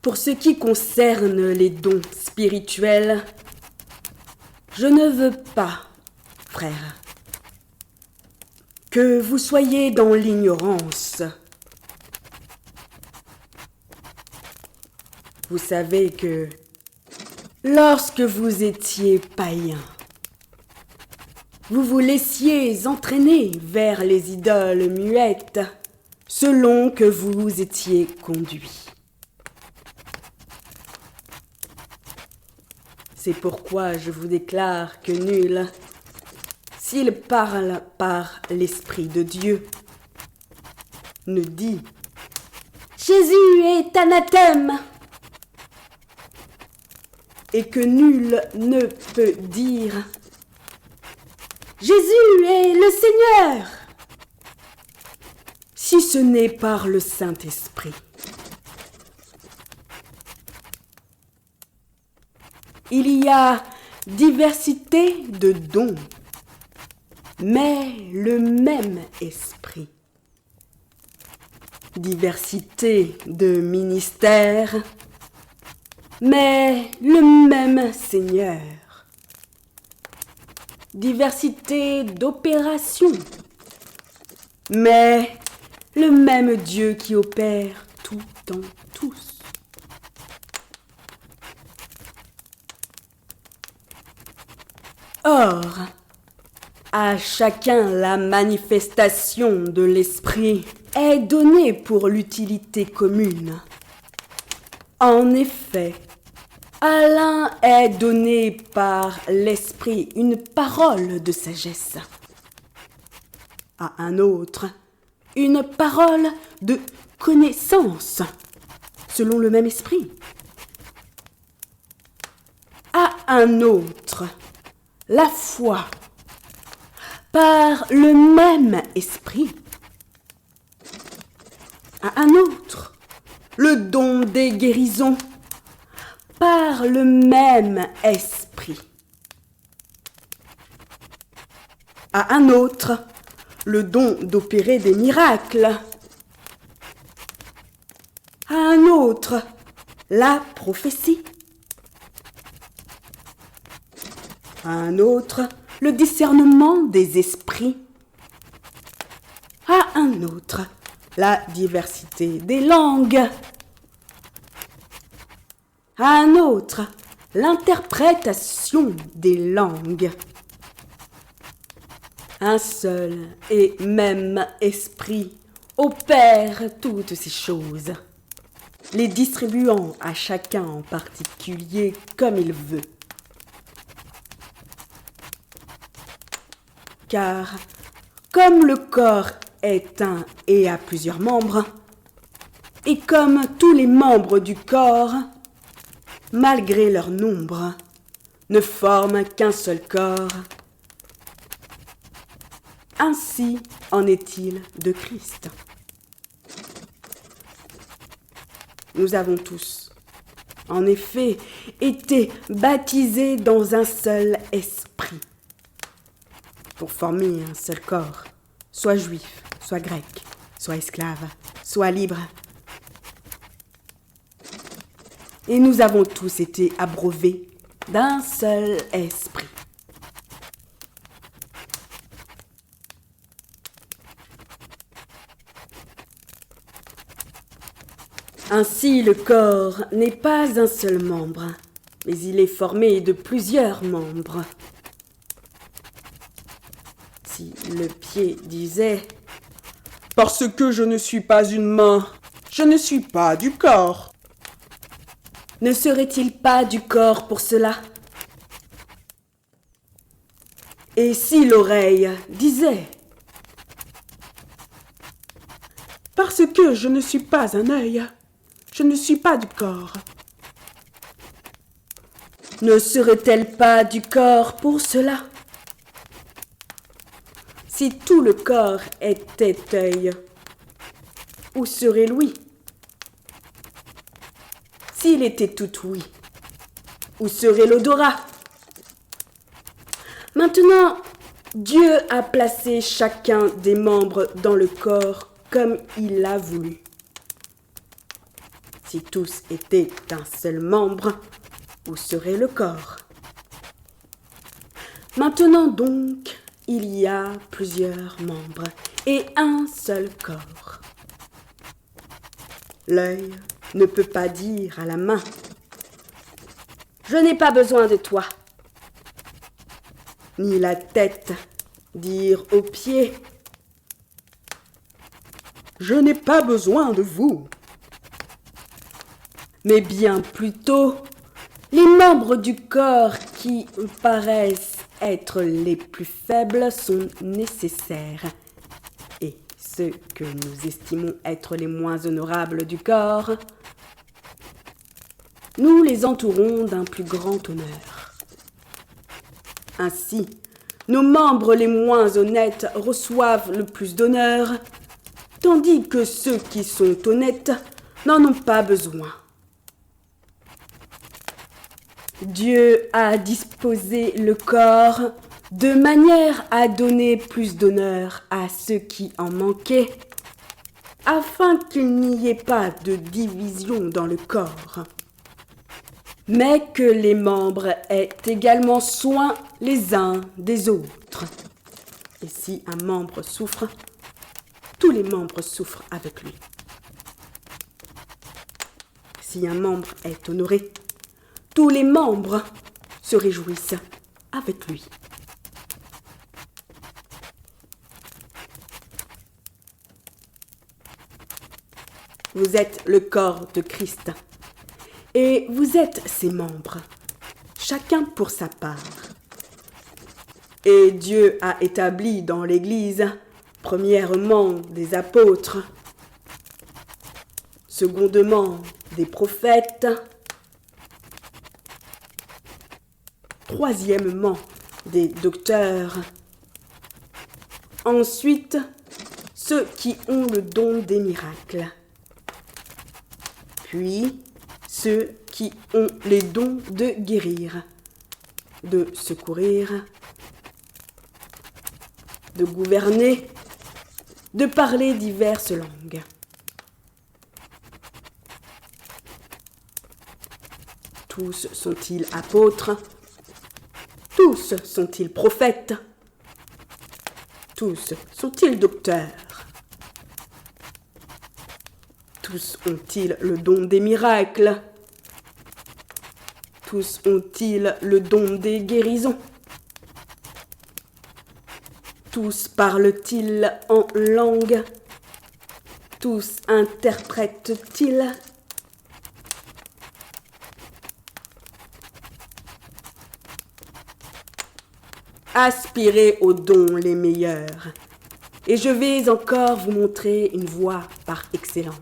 Pour ce qui concerne les dons spirituels, je ne veux pas, frères, que vous soyez dans l'ignorance. Vous savez que lorsque vous étiez païens, vous vous laissiez entraîner vers les idoles muettes selon que vous étiez conduits. C'est pourquoi je vous déclare que nul, s'il parle par l'Esprit de Dieu, ne dit « Jésus est anathème » et que nul ne peut dire « Jésus est le Seigneur » si ce n'est par le Saint-Esprit. Il y a diversité de dons, mais le même esprit. Diversité de ministères, mais le même Seigneur. Diversité d'opérations, mais le même Dieu qui opère tout en tous. Or, à chacun la manifestation de l'esprit est donnée pour l'utilité commune. En effet, à l'un est donnée par l'esprit une parole de sagesse, à un autre une parole de connaissance, selon le même esprit, à un autre la foi, par le même esprit, à un autre le don des guérisons, par le même esprit, à un autre le don d'opérer des miracles, à un autre la prophétie, à un autre le discernement des esprits, à un autre la diversité des langues, à un autre l'interprétation des langues. Un seul et même esprit opère toutes ces choses, les distribuant à chacun en particulier comme il veut. Car, comme le corps est un et a plusieurs membres, et comme tous les membres du corps, malgré leur nombre, ne forment qu'un seul corps, ainsi en est-il de Christ. Nous avons tous, en effet, été baptisés dans un seul esprit, pour former un seul corps, soit juif, soit grec, soit esclave, soit libre. Et nous avons tous été abreuvés d'un seul esprit. Ainsi, le corps n'est pas un seul membre, mais il est formé de plusieurs membres. Si le pied disait « Parce que je ne suis pas une main, je ne suis pas du corps », ne serait-il pas du corps pour cela? Et si l'oreille disait « Parce que je ne suis pas un œil, je ne suis pas du corps », ne serait-elle pas du corps pour cela? Si tout le corps était œil, où serait l'ouïe? S'il était tout ouïe, où serait l'odorat? Maintenant, Dieu a placé chacun des membres dans le corps comme il l'a voulu. Si tous étaient un seul membre, où serait le corps? Maintenant donc, il y a plusieurs membres et un seul corps. L'œil ne peut pas dire à la main « Je n'ai pas besoin de toi », ni la tête dire aux pieds « Je n'ai pas besoin de vous », mais bien plutôt les membres du corps qui paraissent être les plus faibles sont nécessaires, et ceux que nous estimons être les moins honorables du corps, nous les entourons d'un plus grand honneur. Ainsi, nos membres les moins honnêtes reçoivent le plus d'honneur, tandis que ceux qui sont honnêtes n'en ont pas besoin. Dieu a disposé le corps de manière à donner plus d'honneur à ceux qui en manquaient, afin qu'il n'y ait pas de division dans le corps, mais que les membres aient également soin les uns des autres. Et si un membre souffre, tous les membres souffrent avec lui. Si un membre est honoré, tous les membres se réjouissent avec lui. Vous êtes le corps de Christ et vous êtes ses membres, chacun pour sa part. Et Dieu a établi dans l'Église, premièrement des apôtres, secondement des prophètes, troisièmement des docteurs, ensuite ceux qui ont le don des miracles, puis ceux qui ont les dons de guérir, de secourir, de gouverner, de parler diverses langues. Tous sont-ils apôtres? Tous sont-ils prophètes? Tous sont-ils docteurs? Tous ont-ils le don des miracles? Tous ont-ils le don des guérisons? Tous parlent-ils en langue? Tous interprètent-ils? Aspirez aux dons les meilleurs, et je vais encore vous montrer une voie par excellence.